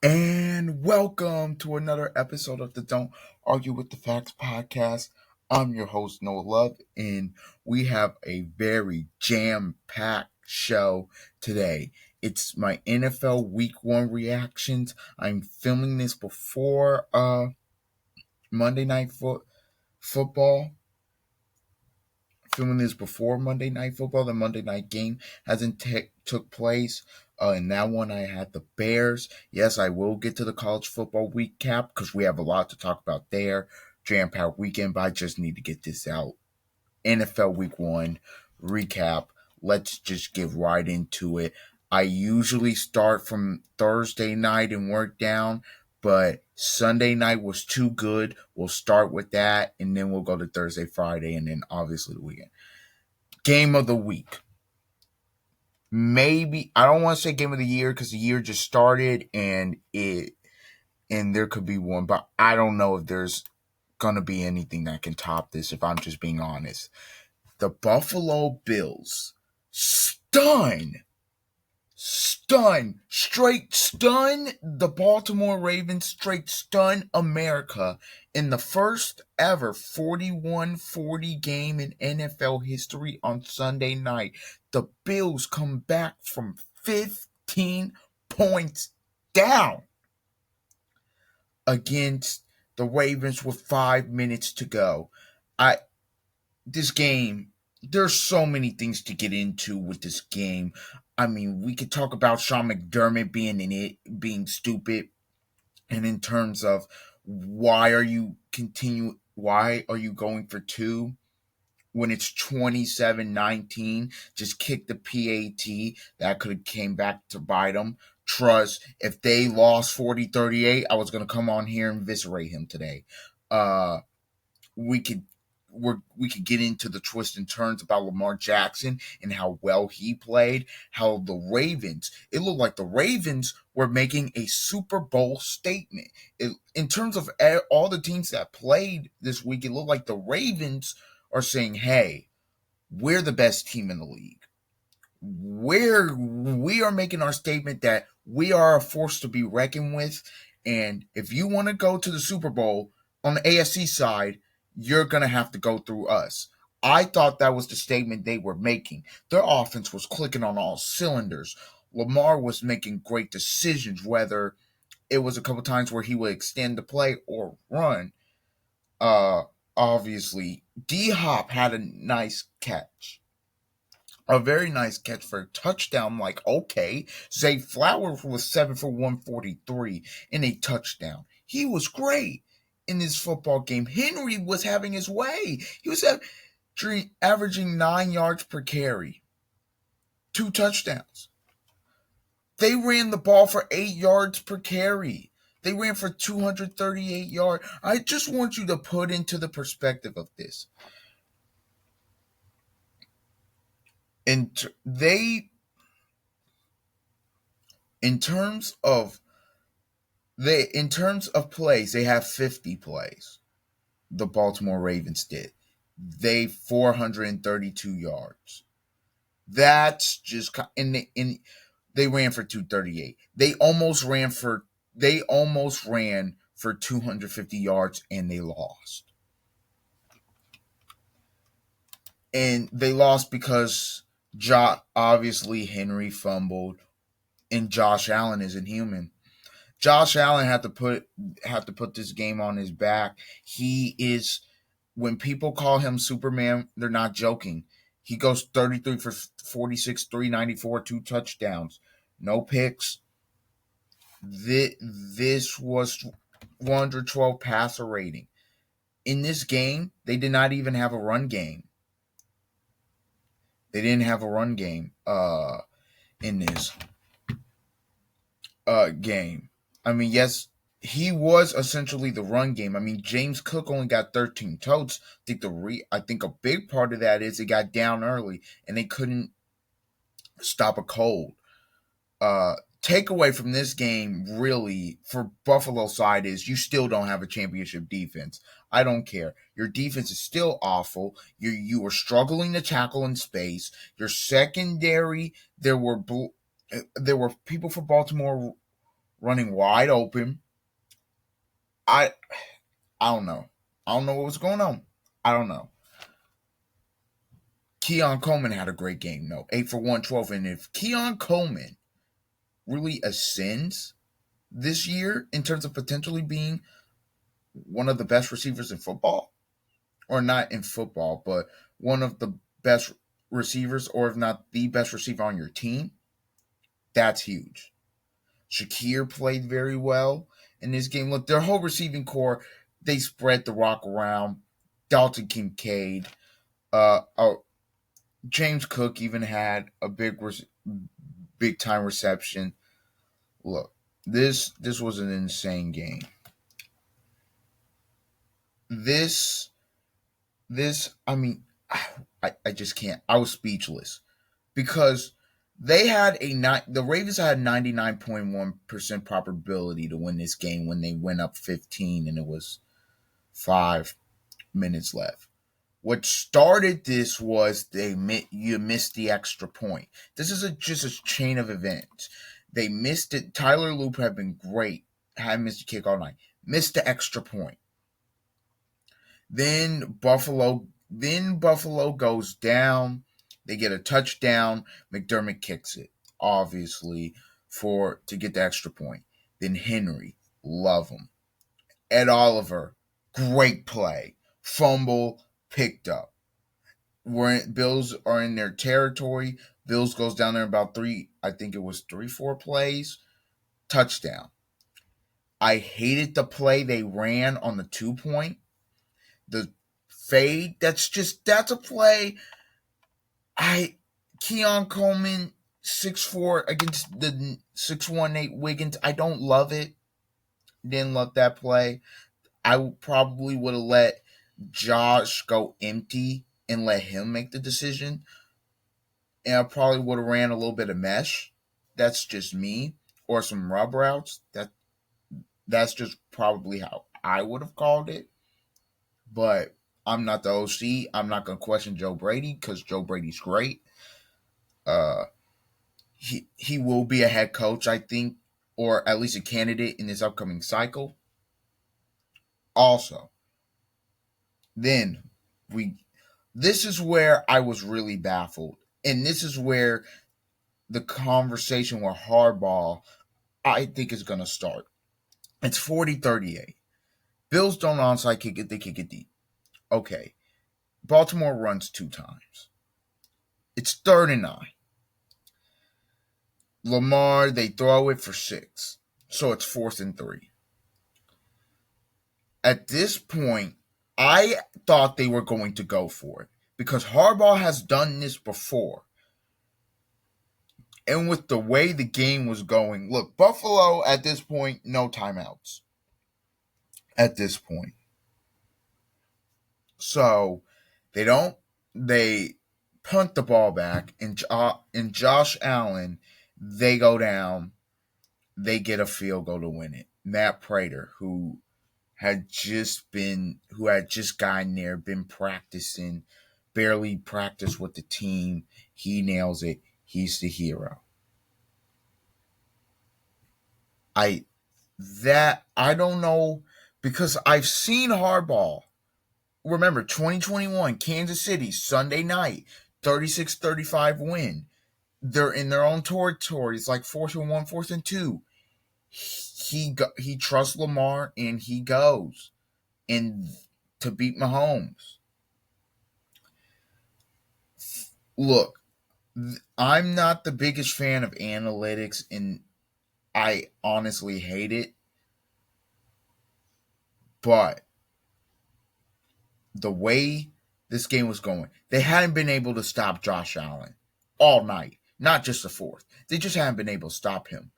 And welcome to another episode of the Don't Argue with the Facts podcast. I'm your host, Noah Love, and we have a very jam packed show today. It's my NFL Week 1 reactions. I'm filming this before Monday Night Football. Filming this before Monday Night Football. The Monday night game hasn't took place. In that one, I had the Bears. Yes, I will get to the college football recap because we have a lot to talk about there. Jam-packed weekend, but I just need to get this out. NFL Week 1 recap. Let's just get right into it. I usually start from Thursday night and work down, but Sunday night was too good. We'll start with that, and then we'll go to Thursday, Friday, and then obviously the weekend. Game of the week. Maybe I don't want to say game of the year because the year just started and there could be one, but I don't know if there's gonna be anything that can top this if I'm just being honest. The Buffalo Bills straight stun the Baltimore Ravens, straight stun America in the first ever 41-40 game in NFL history on Sunday night. The Bills come back from 15 points down against the Ravens with 5 minutes to go. This game, there's so many things to get into with this game. I mean, we could talk about Sean McDermott being stupid, and in terms of why are you going for two when it's 27-19? Just kick the PAT. That could have came back to bite them. Trust, if they lost 40-38, I was going to come on here and eviscerate him today. We could we could get into the twists and turns about Lamar Jackson and how well he played, how the Ravens, it looked like the Ravens were making a Super Bowl statement. In terms of all the teams that played this week, it looked like the Ravens are saying, hey, we're the best team in the league. We are making our statement that we are a force to be reckoned with. And if you want to go to the Super Bowl on the AFC side, you're going to have to go through us. I thought that was the statement they were making. Their offense was clicking on all cylinders. Lamar was making great decisions, whether it was a couple times where he would extend the play or run. Uh, Obviously, D Hop had a nice catch. A very nice catch for a touchdown. Like, okay, Zay Flowers was 7 for 143 in a touchdown. He was great in this football game. Henry was having his way. He was averaging 9 yards per carry, 2 touchdowns. They ran the ball for 8 yards per carry. They ran for 238 yards. I just want you to put into the perspective of this. And they, in terms of plays, they have 50 plays. The Baltimore Ravens did. They 432 yards. That's just they ran for 238. They almost ran for 250 yards and they lost. And they lost because obviously Henry fumbled and Josh Allen isn't human. Josh Allen had to put this game on his back. He is, when people call him Superman, they're not joking. He goes 33 for 46, 394, 2 touchdowns, no picks. This was 112 passer rating. In this game, they did not even have a run game. They didn't have a run game in this game. I mean, yes, he was essentially the run game. I mean, James Cook only got 13 totes. I think a big part of that is it got down early and they couldn't stop a cold. Takeaway from this game, really, for Buffalo side is you still don't have a championship defense. I don't care. Your defense is still awful. You were struggling to tackle in space. Your secondary, there were people for Baltimore running wide open. I I don't know. I don't know what was going on. I don't know. Keon Coleman had a great game, though. 8 for 112. And if Keon Coleman really ascends this year in terms of potentially being one of the best receivers in football, or not in football, but one of the best receivers, or if not the best receiver on your team, that's huge. Shakir played very well in this game. Look, their whole receiving core, they spread the rock around. Dalton Kincaid, oh, James Cook even had a big time reception. Look, this was an insane game. This I mean, I just can't. I was speechless because the Ravens had 99.1% probability to win this game when they went up 15 and it was 5 minutes left. What started this was you missed the extra point. This is just a chain of events. They missed it. Tyler Loop had been great. Had missed a kick all night. Missed the extra point. Then Buffalo goes down. They get a touchdown. McDermott kicks it, obviously, to get the extra point. Then Henry, love him. Ed Oliver, great play. Fumble, picked up. Bills are in their territory. Bills goes down there about I think it was 3-4 plays. Touchdown. I hated the play they ran on the 2-point. The fade, that's a play. Keon Coleman 6'4" against the 6'1" Wiggins. I don't love it. Didn't love that play. I probably would have let Josh go empty and let him make the decision. And I probably would have ran a little bit of mesh. That's just me. Or some rub routes. That's just probably how I would have called it. But I'm not the OC. I'm not going to question Joe Brady because Joe Brady's great. He will be a head coach, I think, or at least a candidate in this upcoming cycle. Also, then this is where I was really baffled. And this is where the conversation with Harbaugh, I think, is going to start. It's 40-38. Bills don't onside kick it, they kick it deep. Okay. Baltimore runs 2 times. It's 3rd and 9. Lamar, they throw it for 6. So it's 4th and 3. At this point, I thought they were going to go for it because Harbaugh has done this before. And with the way the game was going, look, Buffalo at this point, no timeouts. At this point. So they punt the ball back, and Josh Allen, they go down, they get a field goal to win it. Matt Prater, who had just gotten there, been practicing, barely practiced with the team. He nails it. He's the hero. I don't know because I've seen Harbaugh. Remember, 2021, Kansas City, Sunday night, 36-35 win. They're in their own territory. It's like 4th and 1, 4th and 2. He trusts Lamar and he goes and to beat Mahomes. Look, I'm not the biggest fan of analytics, and I honestly hate it. But the way this game was going, they hadn't been able to stop Josh Allen all night. Not just the 4th. They just haven't been able to stop him.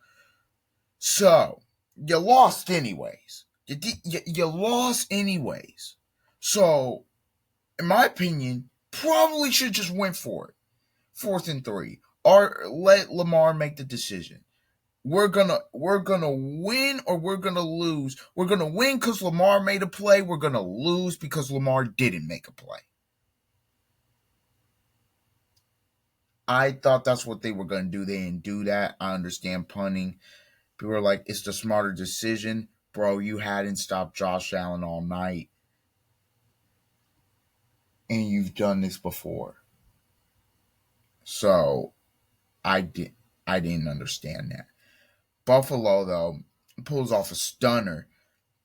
So, you lost anyways. You lost anyways. So, in my opinion, probably should just went for it. 4th and 3. Or let Lamar make the decision. We're gonna win or we're gonna lose. We're gonna win because Lamar made a play. We're gonna lose because Lamar didn't make a play. I thought that's what they were gonna do. They didn't do that. I understand punting. People are like, it's the smarter decision. Bro, you hadn't stopped Josh Allen all night, and you've done this before. So I did I didn't understand that. Buffalo though pulls off a stunner.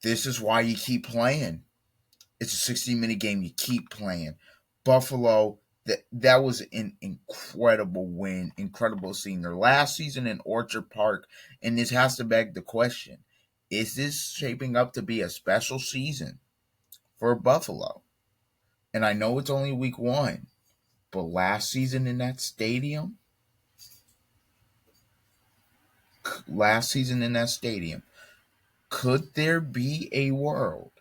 This is why you keep playing. It's a 60-minute game. You keep playing. Buffalo, that was an incredible win, incredible seeing their last season in Orchard Park, and this has to beg the question: is this shaping up to be a special season for Buffalo? And I know it's only week one, but last season in that stadium, last season in that stadium, could there be a world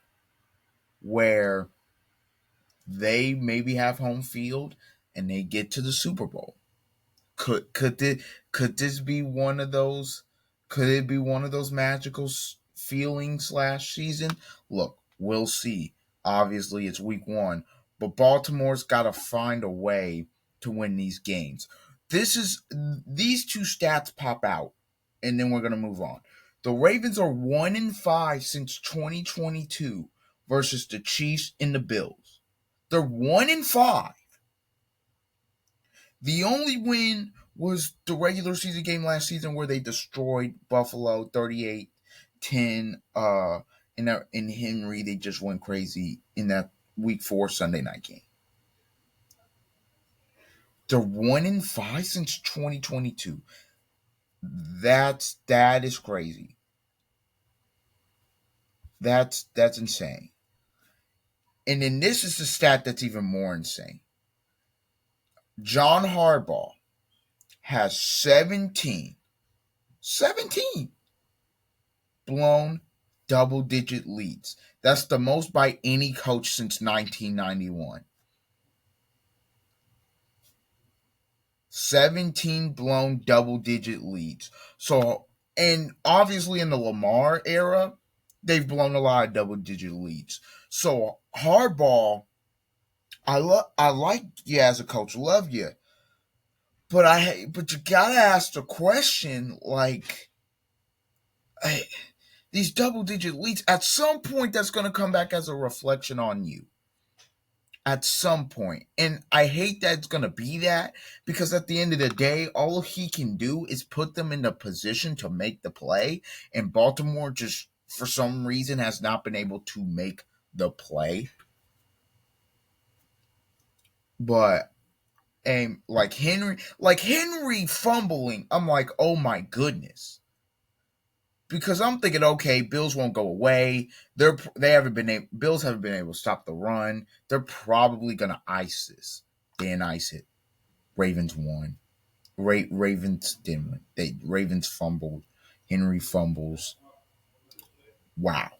where they maybe have home field and they get to the Super Bowl? Could this be one of those? Could it be one of those magical feelings slash season? Look, we'll see. Obviously, it's week one, but Baltimore's got to find a way to win these games. These two stats pop out, and then we're gonna move on. The Ravens are 1-5 since 2022 versus the Chiefs and the Bills. They're 1-5. The only win was the regular season game last season where they destroyed Buffalo 38-10. In Henry, they just went crazy in that week 4 Sunday night game. They're 1-5 since 2022. That is crazy. That's insane. And then this is the stat that's even more insane. John Harbaugh has 17 blown double digit leads. That's the most by any coach since 1991. 17 blown double digit leads. So, and obviously in the Lamar era, they've blown a lot of double digit leads. So, Harbaugh, I like you as a coach, love you. But you gotta ask the question, like, these double digit leads, at some point that's going to come back as a reflection on you. At some point. And I hate that it's going to be that, because at the end of the day, all he can do is put them in the position to make the play. And Baltimore just, for some reason, has not been able to make the play. But and like Henry fumbling, I'm like, oh my goodness. Because I'm thinking, okay, Bills won't go away. Bills haven't been able to stop the run. They're probably gonna ice this. They didn't ice it. Ravens won. Ravens didn't win. Ravens fumbled. Henry fumbles. Wow,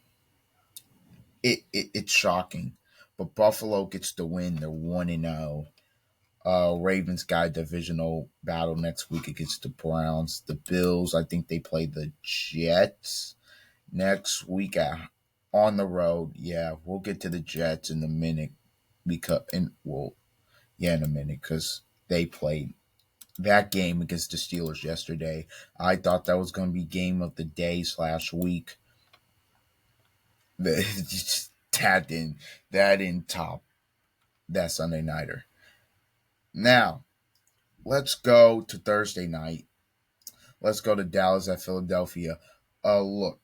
it's shocking. But Buffalo gets the win. They're 1-0. Ravens got a divisional battle next week against the Browns. The Bills, I think they play the Jets next week on the road. Yeah, we'll get to the Jets in a minute in a minute, because they played that game against the Steelers yesterday. I thought that was going to be game of the day / week. That didn't top that Sunday nighter. Now, let's go to Thursday night. Let's go to Dallas at Philadelphia. Look,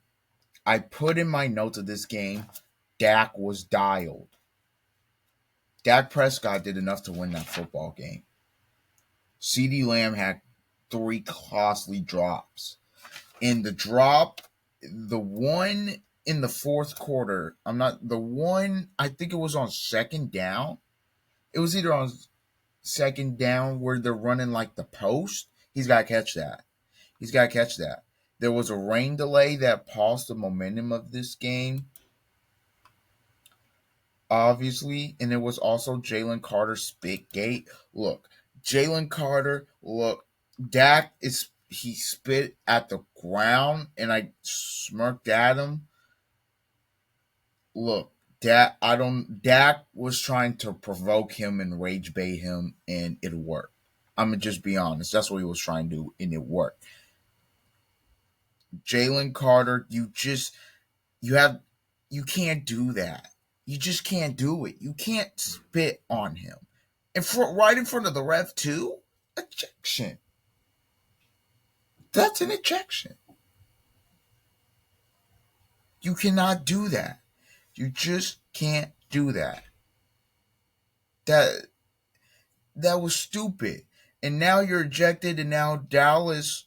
I put in my notes of this game, Dak was dialed. Dak Prescott did enough to win that football game. CeeDee Lamb had 3 costly drops. In the drop, the one in the fourth quarter, I think it was on second down. It was either on second down where they're running like the post. He's got to catch that. There was a rain delay that paused the momentum of this game, obviously, and there was also Jalen Carter spit gate. Look, Dak he spit at the ground, and I smirked at him. Look, Dak was trying to provoke him and rage bait him, and it worked. I'm gonna just be honest. That's what he was trying to do, and it worked. Jalen Carter, you have you can't do that. You just can't do it. You can't spit on him. Right in front of the ref too? Ejection. That's an ejection. You cannot do that. You just can't do that. That that was stupid. And now you're ejected, and now Dallas.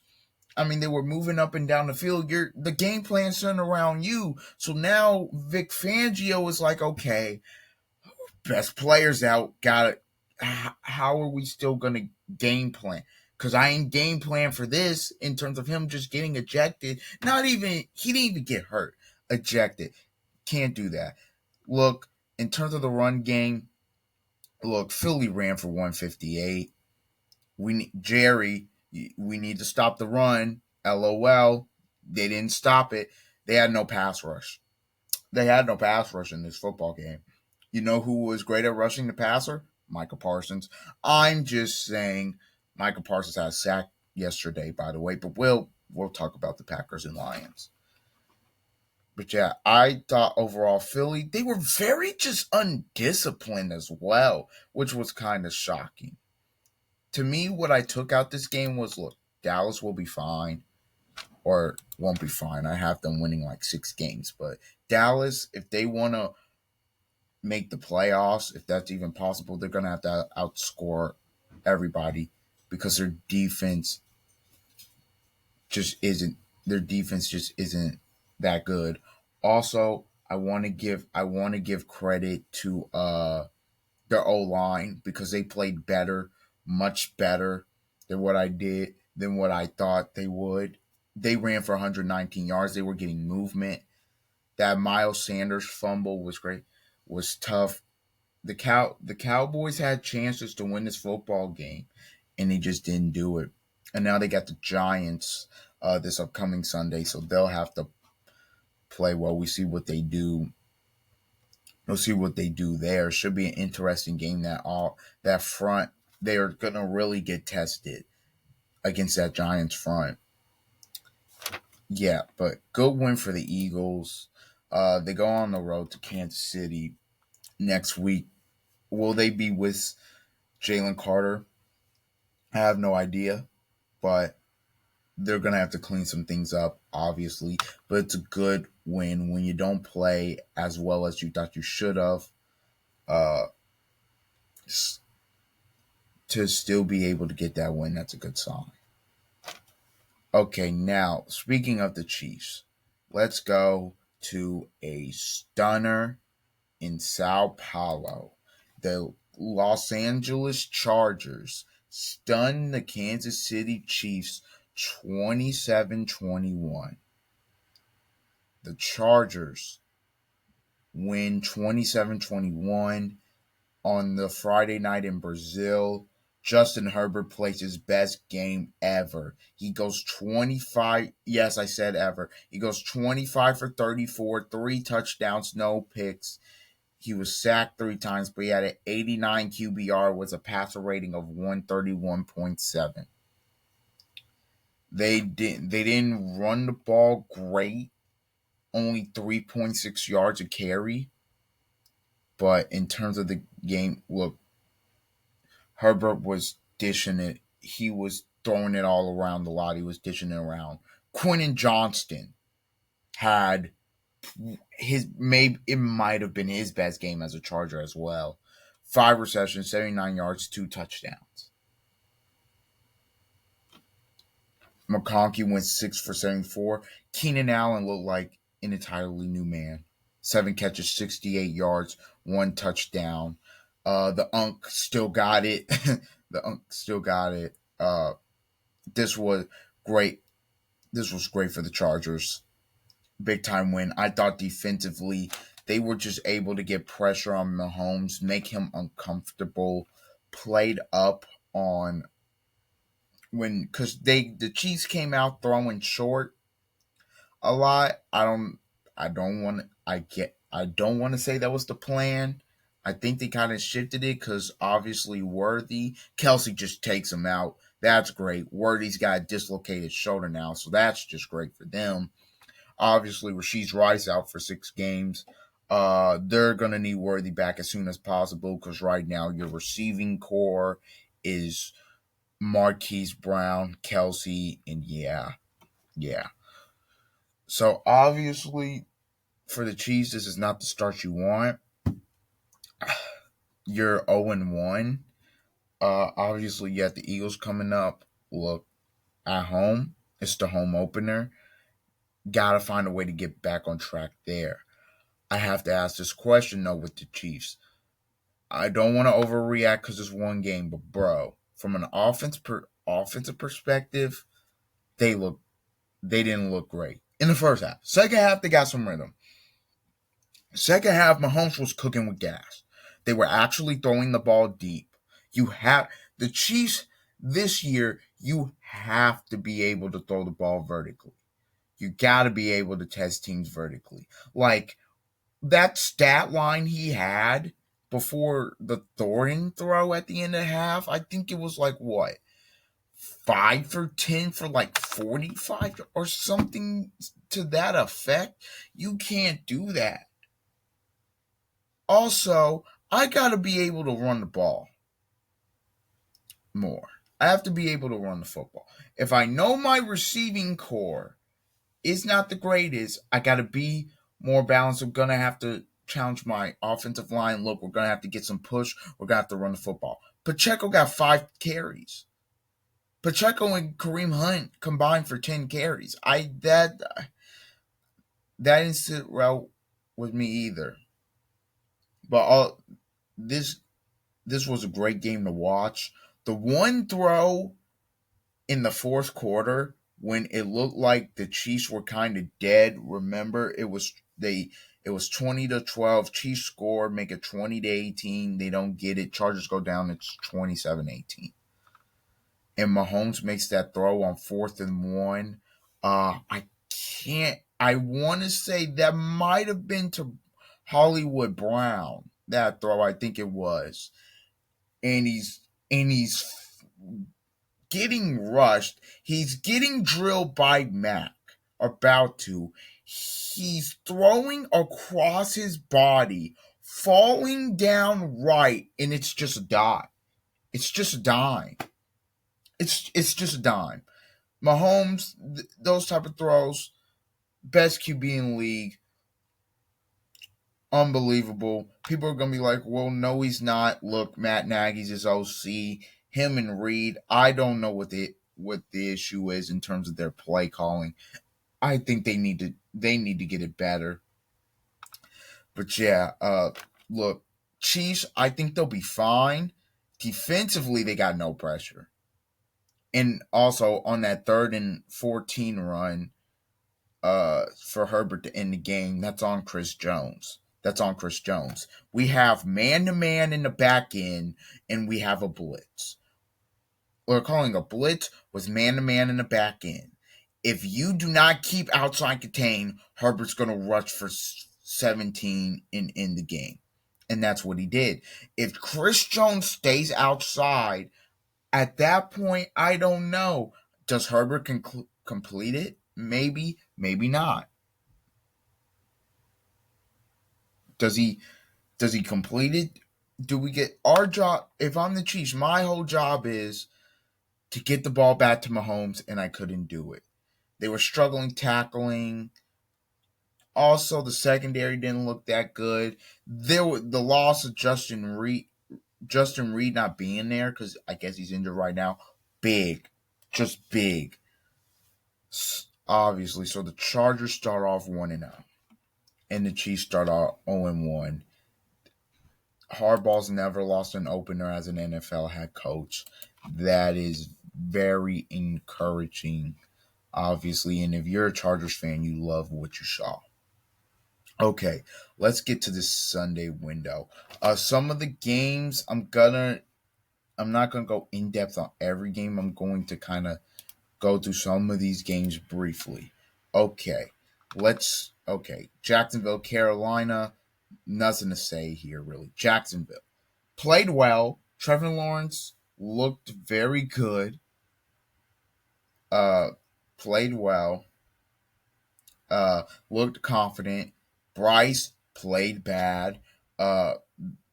I mean, they were moving up and down the field. The game plan centered around you. So now Vic Fangio is like, okay, best players out. Got it. How are we still gonna game plan? Because I ain't game plan for this in terms of him just getting ejected. Not even he didn't even get hurt. Ejected. Can't do that. Look, in terms of the run game, look, Philly ran for 158. Jerry, we need to stop the run. LOL. They didn't stop it. They had no pass rush. They had no pass rush in this football game. You know who was great at rushing the passer? Micah Parsons. I'm just saying Micah Parsons had a sack yesterday, by the way, but we'll talk about the Packers and Lions. But yeah, I thought overall Philly, they were very just undisciplined as well, which was kind of shocking. To me, what I took out this game was look, Dallas will be fine or won't be fine. I have them winning like 6 games, but Dallas, if they want to make the playoffs, if that's even possible, they're going to have to outscore everybody because just isn't their defense just isn't that good. Also, I want to give credit to their O line because they played better, much better than what I thought they would. They ran for 119 yards. They were getting movement. That Miles Sanders fumble was great, was tough. The Cowboys had chances to win this football game, and they just didn't do it. And now they got the Giants this upcoming Sunday, so they'll have to play well. We see what they do. We'll see what they do there. Should be an interesting game. That front, they are gonna really get tested against that Giants front. Yeah, but good win for the Eagles. They go on the road to Kansas City next week. Will they be with Jalen Carter? I have no idea, but they're gonna have to clean some things up, obviously. But it's a good win when you don't play as well as you thought you should have. Uh, to still be able to get that win, that's a good sign. Okay, now speaking of the Chiefs, let's go to a stunner in Sao Paulo. The Los Angeles Chargers stunned the Kansas City Chiefs 27-21. The Chargers win 27-21 on the Friday night in Brazil. Justin Herbert plays his best game ever. He goes 25, yes, I said ever. He goes 25 for 34, 3 touchdowns, no picks. He was sacked 3 times, but he had an 89 QBR with a passer rating of 131.7. They didn't run the ball great, only 3.6 yards a carry. But in terms of the game, look, Herbert was dishing it. He was throwing it all around the lot. He was dishing it around. Quentin Johnston had his maybe it might have been his best game as a Charger as well. 5 receptions, 79 yards, 2 touchdowns. McConkey went 6 for 74. Keenan Allen looked like an entirely new man. 7 catches, 68 yards, 1 touchdown. The Unk still got it. The Unk still got it. This was great. This was great for the Chargers. Big time win. I thought defensively they were just able to get pressure on Mahomes, make him uncomfortable, played up on because the Chiefs came out throwing short a lot. I don't want to say that was the plan. I think they kind of shifted it because obviously Worthy Kelsey just takes him out. That's great. Worthy's got a dislocated shoulder now, so that's just great for them. Obviously, Rasheed Rice out for 6 games. They're gonna need Worthy back as soon as possible because right now your receiving core is Marquise Brown, Kelsey, and yeah. So obviously, for the Chiefs, this is not the start you want. You're 0-1. Obviously, you have the Eagles coming up. Look, at home, it's the home opener. Gotta find a way to get back on track there. I have to ask this question though with the Chiefs. I don't want to overreact because it's one game, but bro, from an offensive perspective, they look they didn't look great in the first half. Second half, they got some rhythm. Second half, Mahomes was cooking with gas. They were actually throwing the ball deep. You have the Chiefs this year. You have to be able to throw the ball vertically. You got to be able to test teams vertically. Like that stat line he had before the Thornton throw at the end of the half, I think it was like what? 5 for 10 for like 45 or something to that effect. You can't do that. Also, I got to be able to run the ball more. I have to be able to run the football. If I know my receiving core is not the greatest, I got to be more balanced. We're going to have to challenge my offensive line. Look, we're going to have to get some push. We're going to have to run the football. Pacheco got 5 carries. Pacheco and Kareem Hunt combined for 10 carries. That didn't sit well with me either. But this this was a great game to watch. The one throw in the fourth quarter when it looked like the Chiefs were kind of dead. Remember, it was 20-12. Chiefs score, make it 20-18. They don't get it. Chargers go down. It's 27-18. And Mahomes makes that throw on 4th and 1. I can't. I want to say that might have been to Hollywood Brown. That throw, I think it was. And he's getting rushed. He's getting drilled by Mac. About to. He's throwing across his body, falling down right, and it's just a dime. It's just a dime. It's just a dime. Mahomes, those type of throws, best QB in the league. Unbelievable. People are gonna be like, well, no, he's not. Look, Matt Nagy's his OC. Him and Reed. I don't know what the issue is in terms of their play calling. I think they need to get it better. But yeah, look, Chiefs, I think they'll be fine. Defensively, they got no pressure. And also on that 3rd and 14 run, for Herbert to end the game, that's on Chris Jones. We have man-to-man in the back end, and we have a blitz. We're calling a blitz with man-to-man in the back end. If you do not keep outside contain, Herbert's going to rush for 17 and end the game. And that's what he did. If Chris Jones stays outside, at that point, I don't know. Does Herbert complete it? Maybe, maybe not. Does he complete it? Do we get our job? If I'm the Chiefs, my whole job is to get the ball back to Mahomes, and I couldn't do it. They were struggling tackling. Also, the secondary didn't look that good. The loss of Justin Reed not being there because I guess he's injured right now. Big, just big. Obviously, so the Chargers start off 1-0, and the Chiefs start off 0-1. Harbaugh's never lost an opener as an NFL head coach. That is very encouraging, obviously. And if you're a Chargers fan, you love what you saw. Okay, let's get to this Sunday window. Some of the games I'm not gonna go in depth on every game. I'm going to kind of go through some of these games briefly. Okay, Jacksonville, Carolina. Nothing to say here, really. Jacksonville played well. Trevor Lawrence looked very good. Uh, Played well. Looked confident. Bryce played bad. Uh,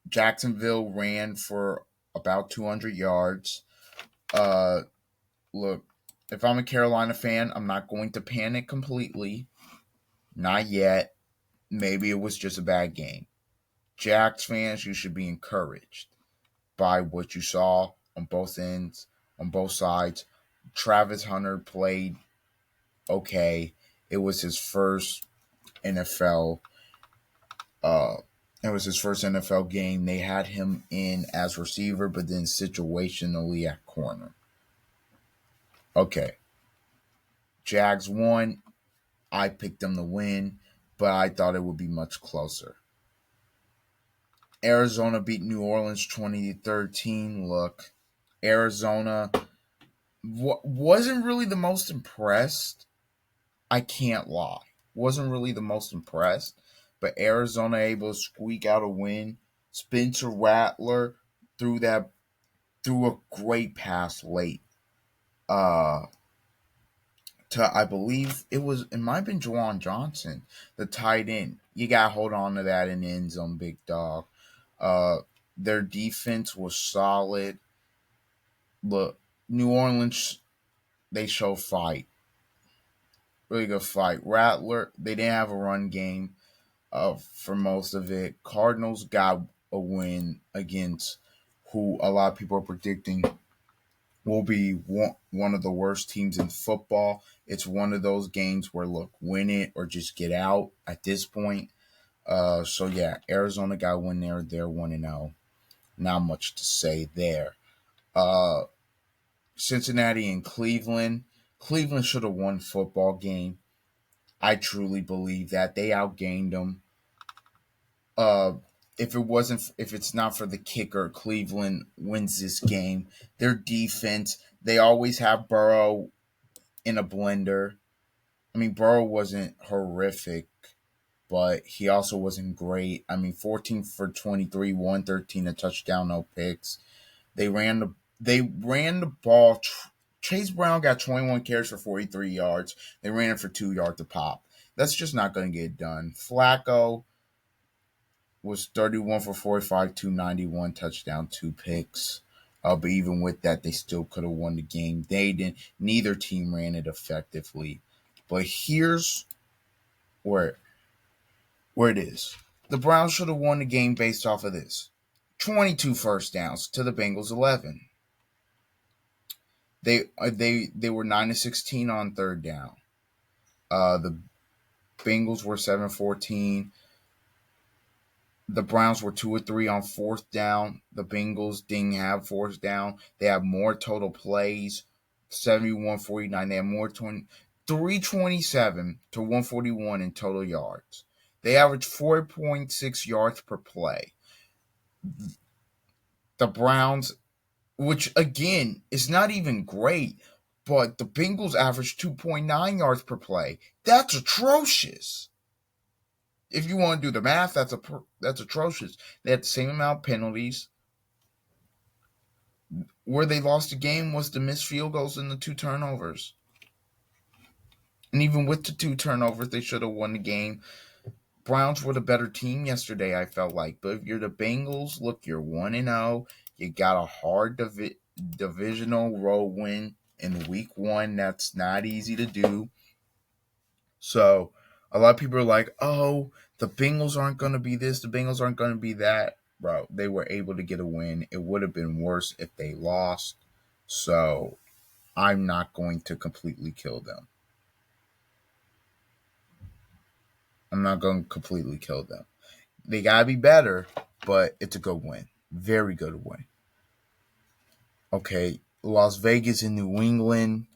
Jacksonville ran for about 200 yards. Uh, Look, if I'm a Carolina fan, I'm not going to panic completely. Not yet. Maybe it was just a bad game. Jags fans, you should be encouraged by what you saw on both ends, on both sides. Travis Hunter played okay. It was his first NFL. Uh, it was his first NFL game. They had him in as receiver, but then situationally at corner. Okay, Jags won. I picked them to win, but I thought it would be much closer. Arizona beat New Orleans 2013. Look, Arizona wasn't really the most impressed. I can't lie. Wasn't really the most impressed, but Arizona able to squeak out a win. Spencer Rattler threw a great pass late. Uh to I believe it might have been Juwan Johnson, the tight end. You gotta hold on to that in the end zone, big dog. Uh their defense was solid. Look, New Orleans, they show fight. Really good fight. Rattler, they didn't have a run game for most of it. Cardinals got a win against who a lot of people are predicting will be one of the worst teams in football. It's one of those games where, look, win it or just get out at this point. So yeah, Arizona got a win there. They're 1-0. Not much to say there. Uh, Cincinnati and Cleveland. Cleveland should have won football game. I truly believe that they outgained them. Uh, if it's not for the kicker, Cleveland wins this game. Their defense, they always have Burrow in a blender. I mean, Burrow wasn't horrific, but he also wasn't great. I mean, 14 for 23, 113, a touchdown, no picks. They ran the ball. Chase Brown got 21 carries for 43 yards. They ran it for 2 yards a pop. That's just not going to get done. Flacco was 31 for 45, 291, touchdown, two picks. But even with that, they still could have won the game. They didn't. Neither team ran it effectively. But here's where it is. The Browns should have won the game based off of this. 22 first downs to the Bengals 11. They were 9 of 16 on third down. The Bengals were 7-14. The Browns were 2 of 3 on fourth down. The Bengals didn't have fourth down. They have more total plays, 71-49. They have more 327 to 141 in total yards. They average 4.6 yards per play. The Browns, which again is not even great, but the Bengals average 2.9 yards per play. That's atrocious. If you want to do the math, that's atrocious. They had the same amount of penalties. Where they lost the game was the missed field goals and the 2 turnovers. And even with the 2 turnovers, they should have won the game. Browns were the better team yesterday, I felt like. But if you're the Bengals, look, you're 1-0. You got a hard divisional road win in week 1. That's not easy to do. So a lot of people are like, oh, the Bengals aren't going to be this, the Bengals aren't going to be that. Bro, they were able to get a win. It would have been worse if they lost. So I'm not going to completely kill them. I'm not going to completely kill them. They got to be better, but it's a good win. Very good win. Okay, Las Vegas and New England.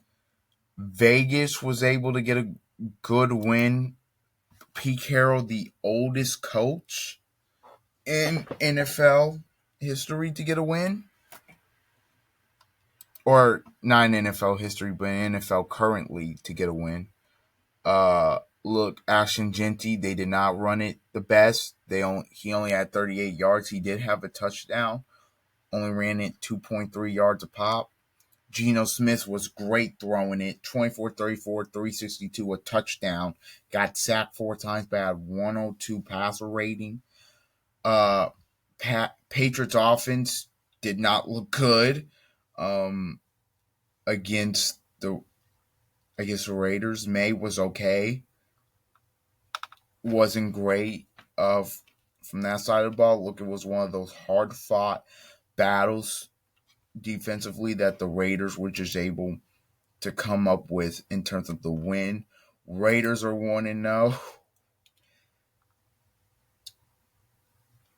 Vegas was able to get a good win. Pete Carroll, the oldest coach in NFL history to get a win. Or not in NFL history, but in NFL currently to get a win. Look, Ashton Genty, they did not run it the best. He only had 38 yards. He did have a touchdown. Only ran it 2.3 yards a pop. Geno Smith was great throwing it. 24-34, 362, a touchdown. Got sacked 4 times, but had 102 passer rating. Uh, Patriots offense did not look good against the Raiders. May was okay, wasn't great. From that side of the ball, look, it was one of those hard fought battles defensively that the Raiders were just able to come up with in terms of the win. Raiders are 1-0.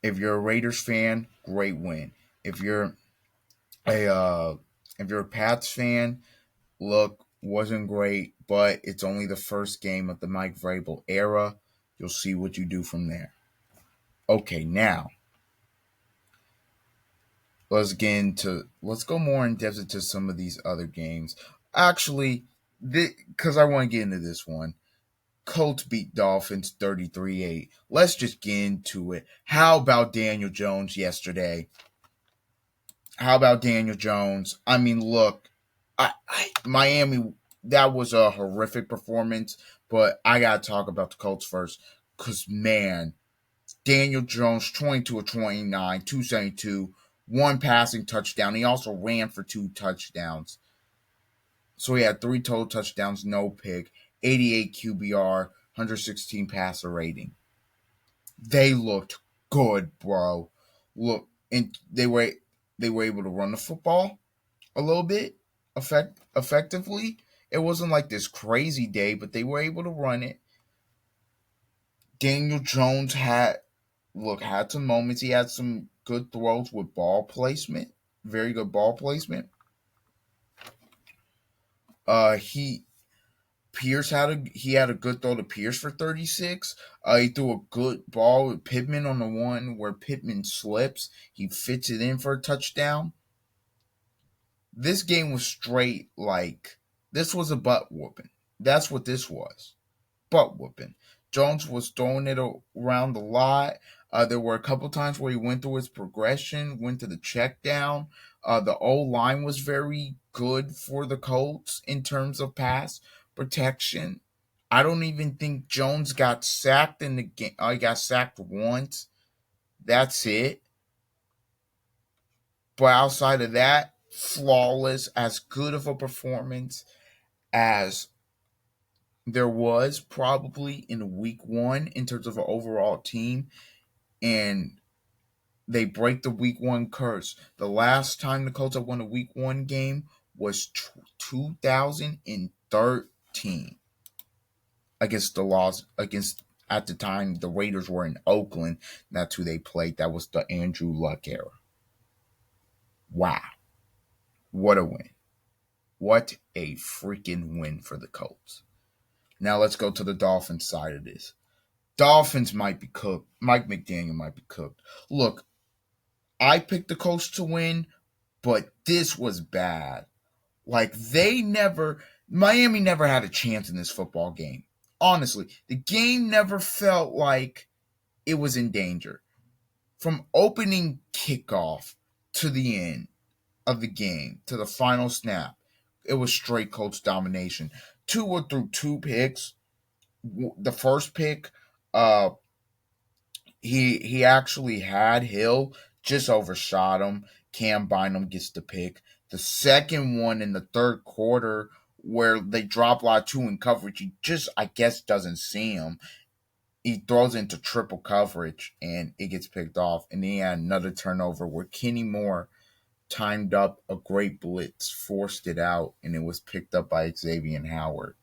If you're a Raiders fan, great win. If you're a Pats fan, look, wasn't great, but it's only the first game of the Mike Vrabel era. You'll see what you do from there. Okay, now let's go more in depth into some of these other games. Actually, because I want to get into this one. Colts beat Dolphins 33-8. Let's just get into it. How about Daniel Jones yesterday? How about Daniel Jones? I mean, look, Miami, that was a horrific performance, but I got to talk about the Colts first because, man, Daniel Jones, 22 of 29, 272, one passing touchdown. He also ran for 2 touchdowns. So he had 3 total touchdowns, no pick, 88 QBR, 116 passer rating. They looked good, bro. Look, and they were able to run the football a little bit effectively. It wasn't like this crazy day, but they were able to run it. Daniel Jones had some moments. He had some good throws with ball placement, very good ball placement. He Pierce had a good throw to Pierce for 36. He threw a good ball with Pittman on the one where Pittman slips. He fits it in for a touchdown. This game was straight this was a butt whooping. That's what this was. Butt whooping. Jones was throwing it around a lot. There were a couple times where he went through his progression, went to the check down. The O-line was very good for the Colts in terms of pass protection. I don't even think Jones got sacked in the game. He got sacked once. That's it. But outside of that, flawless, as good of a performance as there was probably in week 1 in terms of an overall team. And they break the week 1 curse. The last time the Colts have won a week 1 game was 2013 against at the time the Raiders were in Oakland. That's who they played. That was the Andrew Luck era. Wow. What a win. What a freaking win for the Colts. Now let's go to the Dolphins side of this. Dolphins might be cooked. Mike McDaniel might be cooked. Look, I picked the Colts to win, but this was bad. Miami never had a chance in this football game. Honestly, the game never felt like it was in danger. From opening kickoff to the end of the game, to the final snap, it was straight Colts domination. Tua threw 2 picks. The first pick, he actually had Hill, just overshot him. Cam Bynum gets the pick. The second one in the third quarter, where they drop lot 2 in coverage, he just, I guess, doesn't see him. He throws into triple coverage and it gets picked off. And then he had another turnover where Kenny Moore timed up a great blitz, forced it out, and it was picked up by Xavier Howard.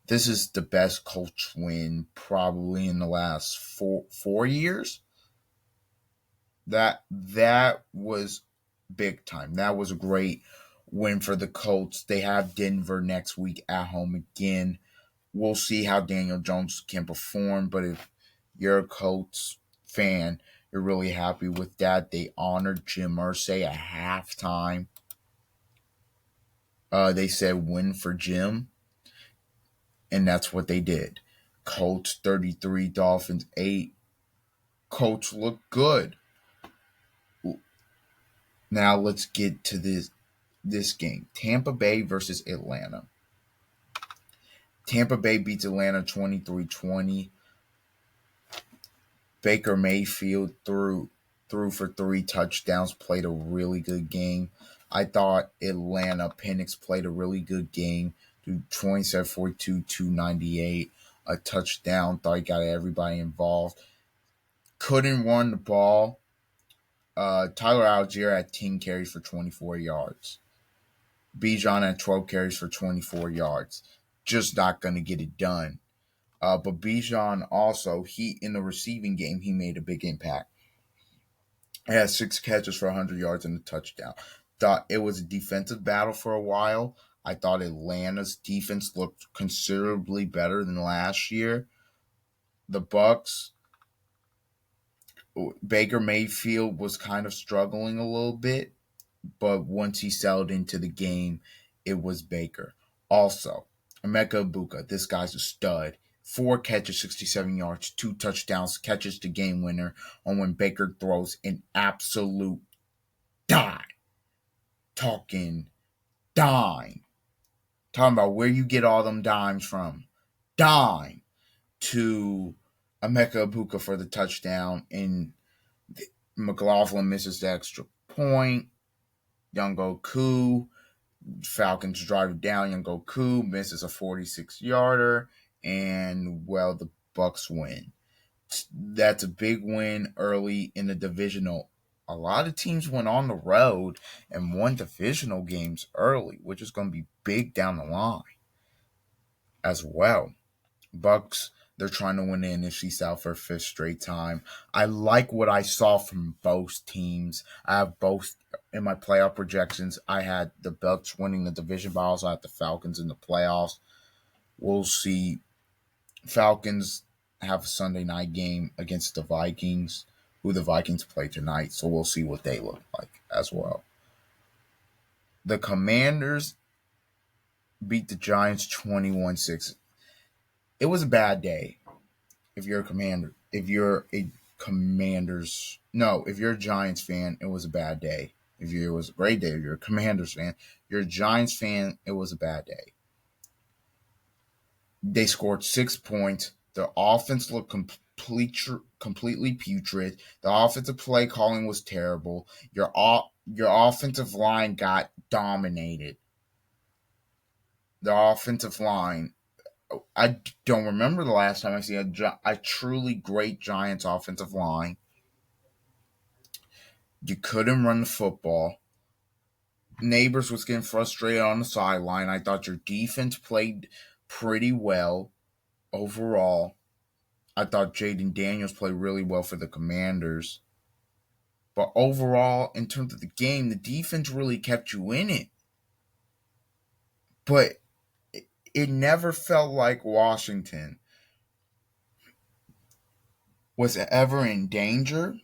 This is the best Colts win probably in the last four years. That was big time. That was a great win for the Colts. They have Denver next week at home again. We'll see how Daniel Jones can perform, but if you're a Colts fan, you're really happy with that. They honored Jim Irsay at halftime. They said win for Jim, and that's what they did. Colts 33, Dolphins 8. Colts look good. Now let's get to this this game. Tampa Bay versus Atlanta. Tampa Bay beats Atlanta 23-20. Baker Mayfield threw for 3 touchdowns, played a really good game. I thought Atlanta Penix played a really good game. 27-42, 298, a touchdown. Thought he got everybody involved. Couldn't run the ball. Tyler Algier had 10 carries for 24 yards. Bijan had 12 carries for 24 yards. Just not going to get it done. But Bijan also, he in the receiving game, he made a big impact. He had 6 catches for 100 yards and a touchdown. Thought it was a defensive battle for a while. I thought Atlanta's defense looked considerably better than last year. The Bucks, Baker Mayfield was kind of struggling a little bit, but once he settled into the game, it was Baker. Also, Emeka Egbuka, this guy's a stud. 4 catches, 67 yards, 2 touchdowns, catches the game winner on when Baker throws an absolute dime. Talking dime. Talking about where you get all them dimes from. Dime to Emeka Egbuka for the touchdown, and McLaughlin misses the extra point. Younghoe, Falcons drive it down. Younghoe misses a 46-yarder, and the Bucks win. That's a big win early in the divisional. A lot of teams went on the road and won divisional games early, which is going to be big down the line as well. Bucks, they're trying to win the NFC South for a 5th straight time. I like what I saw from both teams. I have both in my playoff projections. I had the Bucks winning the division, but I also had the Falcons in the playoffs. We'll see. Falcons have a Sunday night game against the Vikings, who the Vikings play tonight, so we'll see what they look like as well. The Commanders beat the Giants 21-6. It was a bad day if you're a Commander. If you're a Giants fan, it was a bad day. It was a great day. If you're a Commanders fan, if you're a Giants fan, it was a bad day. They scored 6 points. The offense looked completely putrid. The offensive play calling was terrible. Your offensive line got dominated. The offensive line, I don't remember the last time I see a truly great Giants offensive line. You couldn't run the football. Neighbors was getting frustrated on the sideline. I thought your defense played pretty well overall. I thought Jaden Daniels played really well for the Commanders. But overall, in terms of the game, the defense really kept you in it. But it never felt like Washington was ever in danger,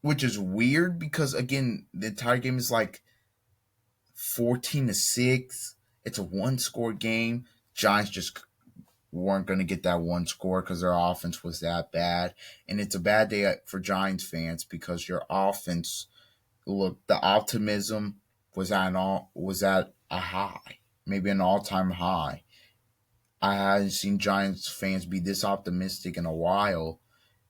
which is weird because, again, the entire game is like 14-6. It's a 1-score game. Giants just weren't going to get that 1 score because their offense was that bad. And it's a bad day for Giants fans because your offense, look, the optimism was at a high, maybe an all-time high. I hadn't seen Giants fans be this optimistic in a while.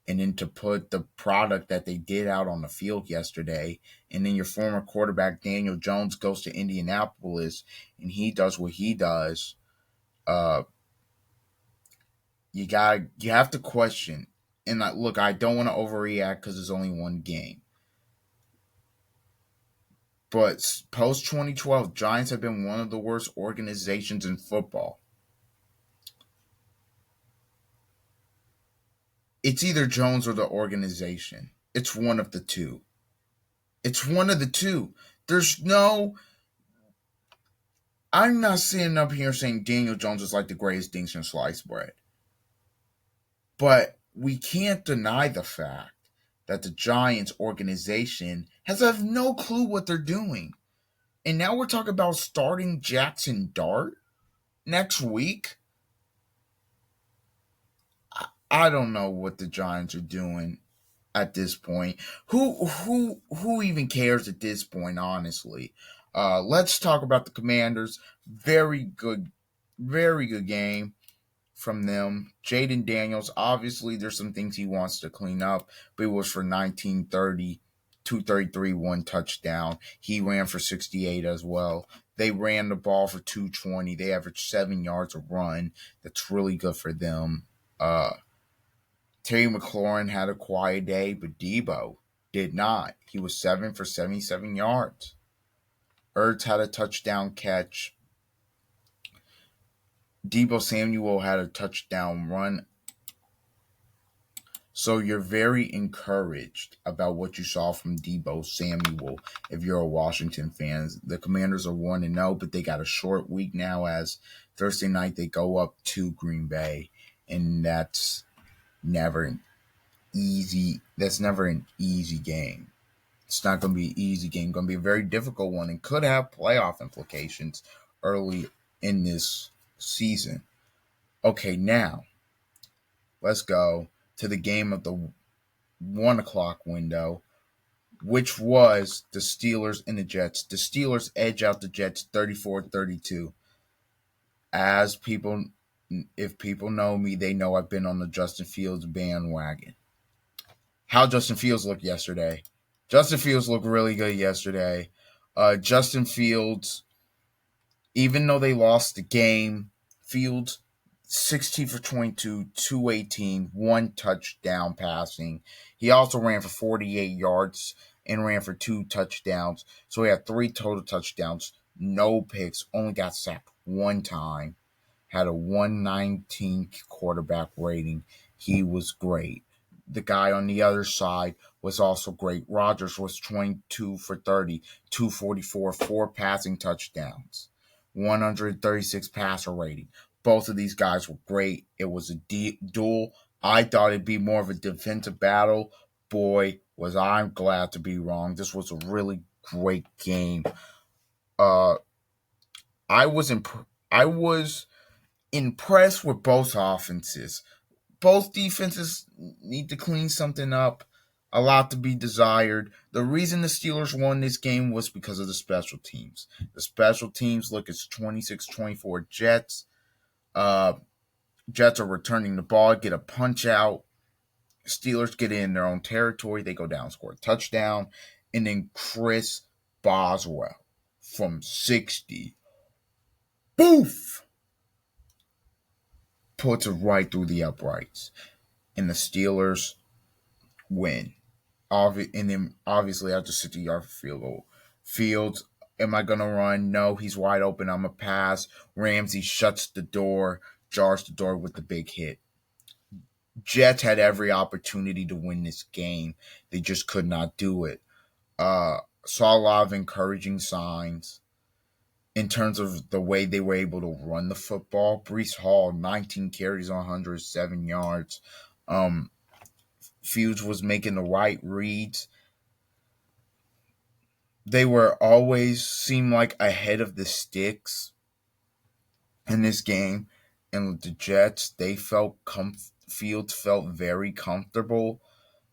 And then to put the product that they did out on the field yesterday, and then your former quarterback Daniel Jones goes to Indianapolis and he does what he does, you have to question. And look, I don't want to overreact because it's only one game. But post 2012, Giants have been one of the worst organizations in football. It's either Jones or the organization. It's one of the two. There's no. I'm not sitting up here saying Daniel Jones is like the greatest thing since sliced bread. But we can't deny the fact that the Giants organization has no clue what they're doing. And now we're talking about starting Jackson Dart next week. I don't know what the Giants are doing at this point. Who even cares at this point, honestly? Let's talk about the Commanders. Very good game from them. Jaden Daniels, obviously, there's some things he wants to clean up, but it was for 1930, 233, one touchdown. He ran for 68 as well. They ran the ball for 220. They averaged 7 yards a run. That's really good for them. Terry McLaurin had a quiet day, but Debo did not. He was 7 for 77 yards. Ertz had a touchdown catch. Debo Samuel had a touchdown run. So you're very encouraged about what you saw from Debo Samuel if you're a Washington fan. The Commanders are 1-0, but they got a short week now as Thursday night they go up to Green Bay, and that's never an easy game. It's not going to be an easy game. It's going to be a very difficult one and could have playoff implications early in this season. Okay, now let's go to the game of the 1 o'clock window, which was the Steelers and the Jets. The Steelers edge out the Jets 34-32. If people know me, they know I've been on the Justin Fields bandwagon. How Justin Fields looked yesterday. Justin Fields looked really good yesterday. Justin Fields, even though they lost the game, Fields 16 for 22, 218, one touchdown passing. He also ran for 48 yards and ran for 2 touchdowns. So he had 3 total touchdowns, no picks, only got sacked 1 time. Had a 119 quarterback rating. He was great. The guy on the other side was also great. Rodgers was 22 for 30, 244, 4 passing touchdowns, 136 passer rating. Both of these guys were great. It was a duel. I thought it'd be more of a defensive battle. Boy, was I glad to be wrong. This was a really great game. I was impressed with both offenses. Both defenses need to clean something up. A lot to be desired. The reason the Steelers won this game was because of the special teams. The special teams look, it's 26-24 Jets. Jets are returning the ball, get a punch out. Steelers get in their own territory. They go down, score a touchdown. And then Chris Boswell from 60. Boof! Puts it right through the uprights. And the Steelers win. And then obviously after 60-yard field goal. Fields, am I going to run? No, he's wide open. I'm a pass. Ramsey shuts the door, jars the door with the big hit. Jets had every opportunity to win this game. They just could not do it. Saw a lot of encouraging signs in terms of the way they were able to run the football. Breece Hall, 19 carries on 107 yards. Fields was making the right reads. They were always seemed like ahead of the sticks in this game. And with the Jets, they Fields felt very comfortable.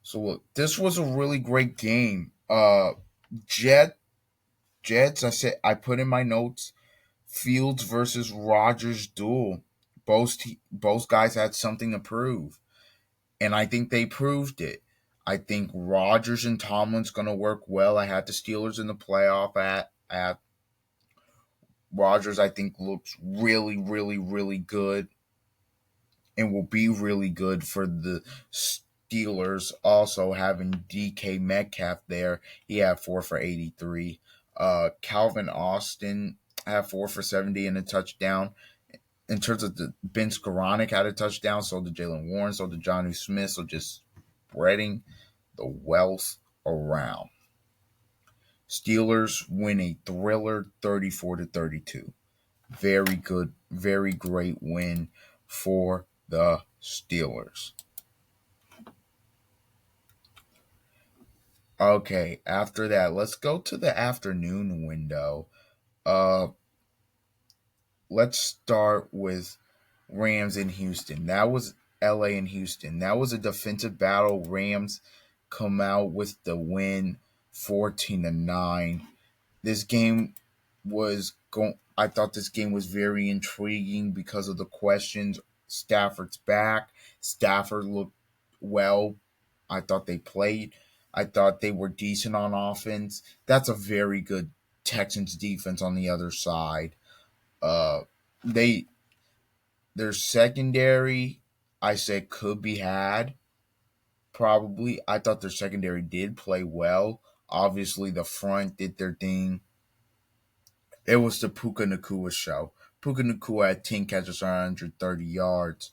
So look, this was a really great game. Jets, I put in my notes, Fields versus Rodgers duel. Both guys had something to prove. And I think they proved it. I think Rodgers and Tomlin's going to work well. I had the Steelers in the playoff at Rodgers, I think, looks really, really, really good and will be really good for the Steelers. Also having DK Metcalf there, he had 4 for 83. Calvin Austin had 4 for 70 and a touchdown. In terms of the Ben Skoranek had a touchdown, so did Jalen Warren, so did Jonnu Smith, so just spreading the wealth around. Steelers win a thriller 34-32. Very good, very great win for the Steelers. Okay, after that, let's go to the afternoon window. Let's start with Rams in Houston. That was LA and Houston. That was a defensive battle. Rams come out with the win 14-9. This game I thought this game was very intriguing because of the questions. Stafford's back. Stafford looked well. I thought they played. I thought they were decent on offense. That's a very good Texans defense on the other side. Uh, they their secondary, I said, could be had. Probably, I thought their secondary did play well. Obviously, the front did their thing. It was the Puka Nakua show. Puka Nakua had 10 catches for 130 yards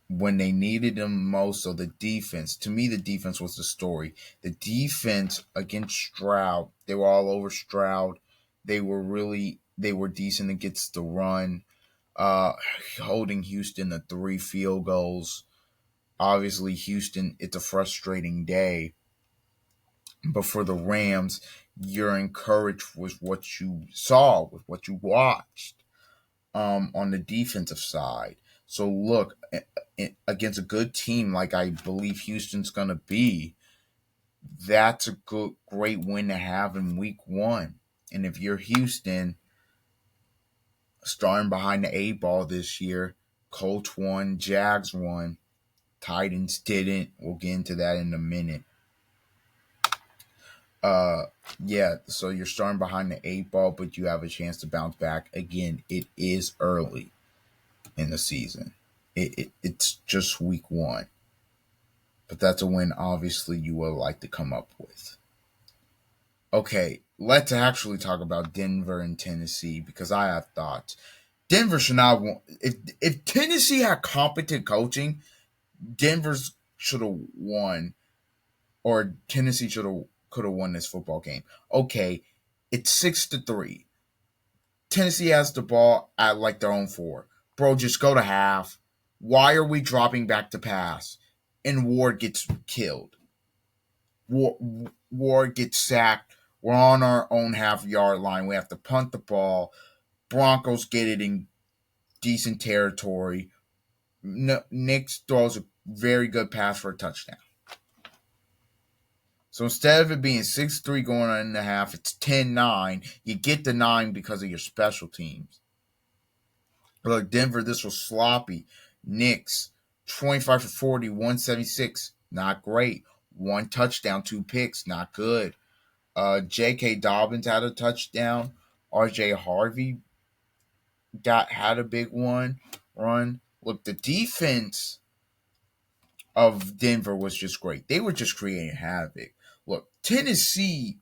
when they needed him most. So the defense, to me, the defense was the story. The defense against Stroud, they were all over Stroud. They were decent against the run, uh, holding Houston to 3 field goals. Obviously, Houston, it's a frustrating day. But for the Rams, you're encouraged with what you saw, with what you watched on the defensive side. So look, against a good team like I believe Houston's going to be, that's a great win to have in week 1. And if you're Houston, starting behind the 8 ball this year, Colts won, Jags won, Titans didn't. We'll get into that in a minute. Uh, yeah, so you're starting behind the 8 ball, but you have a chance to bounce back. Again, it is early in the season. It's just week 1, but that's a win. Obviously, you would like to come up with. Okay, let's actually talk about Denver and Tennessee because I have thoughts. Denver should not want. If Tennessee had competent coaching, Denver should have won, or Tennessee could have won this football game. Okay, it's 6-3. Tennessee has the ball at like their own 4. Bro, just go to half. Why are we dropping back to pass? And Ward gets killed. Ward gets sacked. We're on our own half-yard line. We have to punt the ball. Broncos get it in decent territory. Nick throws a very good pass for a touchdown. So instead of it being 6-3 going on in the half, it's 10-9. You get the 9 because of your special teams. Look, Denver, this was sloppy. Knicks, 25 for 40, 176. Not great. 1 touchdown, 2 picks. Not good. J.K. Dobbins had a touchdown. R.J. Harvey had a big run. Look, the defense of Denver was just great. They were just creating havoc. Look, Tennessee,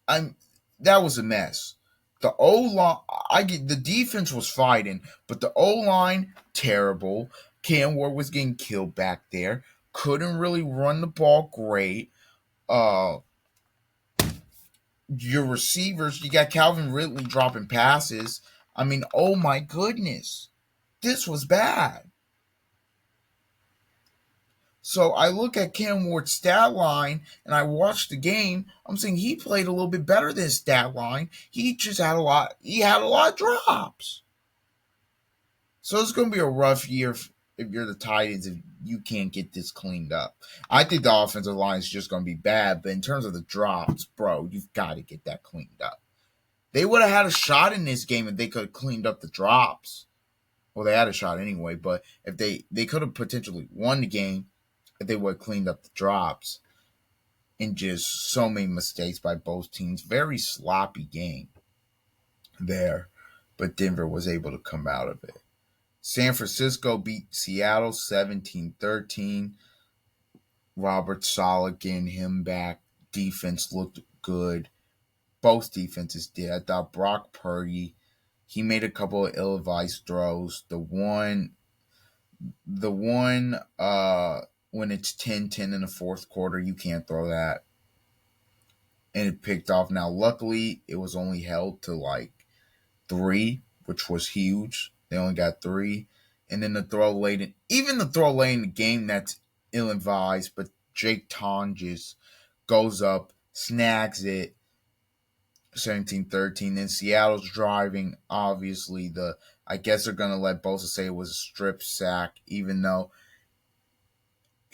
that was a mess. The O line, I get the defense was fighting, but the O line terrible. Cam Ward was getting killed back there. Couldn't really run the ball great. Uh, your receivers, you got Calvin Ridley dropping passes. I mean, oh my goodness, this was bad. So I look at Cam Ward's stat line and I watch the game. I'm saying he played a little bit better than his stat line. He just had a lot. He had a lot of drops. So it's going to be a rough year if you're the Titans if you can't get this cleaned up. I think the offensive line is just going to be bad, but in terms of the drops, bro, you've got to get that cleaned up. They would have had a shot in this game if they could have cleaned up the drops. Well, they had a shot anyway, but if they could have potentially won the game if they would have cleaned up the drops. And just so many mistakes by both teams. Very sloppy game there, but Denver was able to come out of it. San Francisco beat Seattle 17-13. Robert Saleh getting him back. Defense looked good. Both defenses did. I thought Brock Purdy, he made a couple of ill-advised throws. The one when it's 10-10 in the fourth quarter, you can't throw that. And it picked off. Now, luckily, it was only held to like 3, which was huge. They only got 3. And then the throw late in the game, that's ill-advised, but Jake Tonges goes up, snags it, 17-13. Then Seattle's driving. Obviously, I guess they're going to let Bosa say it was a strip sack, even though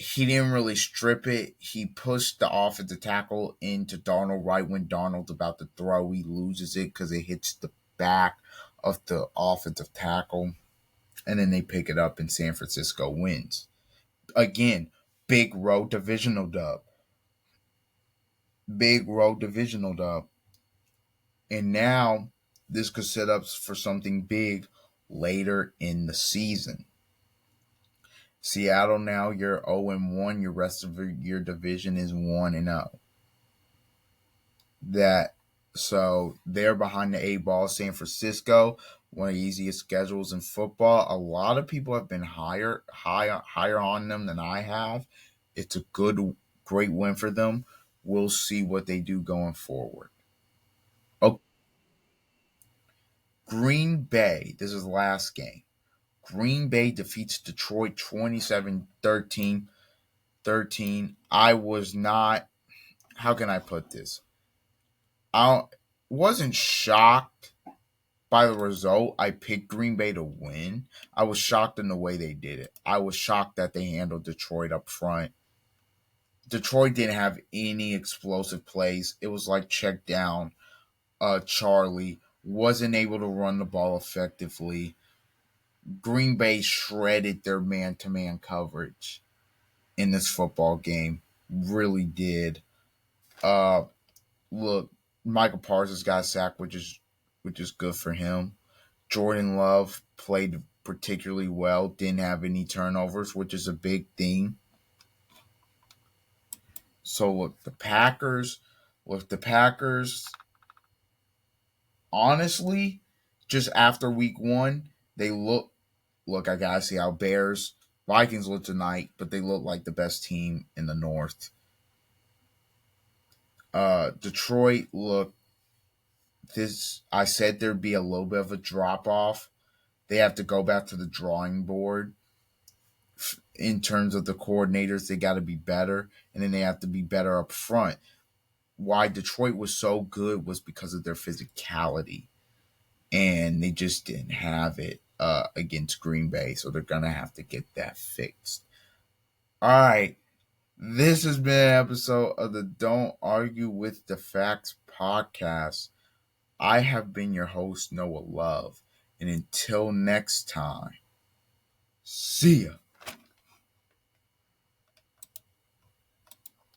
he didn't really strip it. He pushed the offensive tackle into Darnold right when Darnold's about to throw. He loses it because it hits the back of the offensive tackle. And then they pick it up and San Francisco wins. Again, big road divisional dub. Big road divisional dub. And now this could set up for something big later in the season. Seattle now you're 0-1. Your rest of your division is 1-0. That so they're behind the 8 ball. San Francisco, one of the easiest schedules in football. A lot of people have been higher on them than I have. It's a great win for them. We'll see what they do going forward. Oh, Green Bay. This is the last game. Green Bay defeats Detroit 27-13. I was not, how can I put this? I wasn't shocked by the result. I picked Green Bay to win. I was shocked in the way they did it. I was shocked that they handled Detroit up front. Detroit didn't have any explosive plays. It was like check down. Charlie wasn't able to run the ball effectively. Green Bay shredded their man to man coverage in this football game. Really did. Uh, Look, Michael Parsons got sacked, which is good for him. Jordan Love played particularly well. Didn't have any turnovers, which is a big thing. So look, the Packers. Look, the Packers. Honestly, just after week one, they look. Look, I gotta see how Vikings look tonight, but they look like the best team in the North. Detroit look. This I said there'd be a little bit of a drop off. They have to go back to the drawing board in terms of the coordinators. They got to be better, and then they have to be better up front. Why Detroit was so good was because of their physicality, and they just didn't have it against Green Bay, so they're gonna have to get that fixed. All right, this has been an episode of the Don't Argue with the Facts podcast. I have been your host, Noah Love, and until next time, see ya.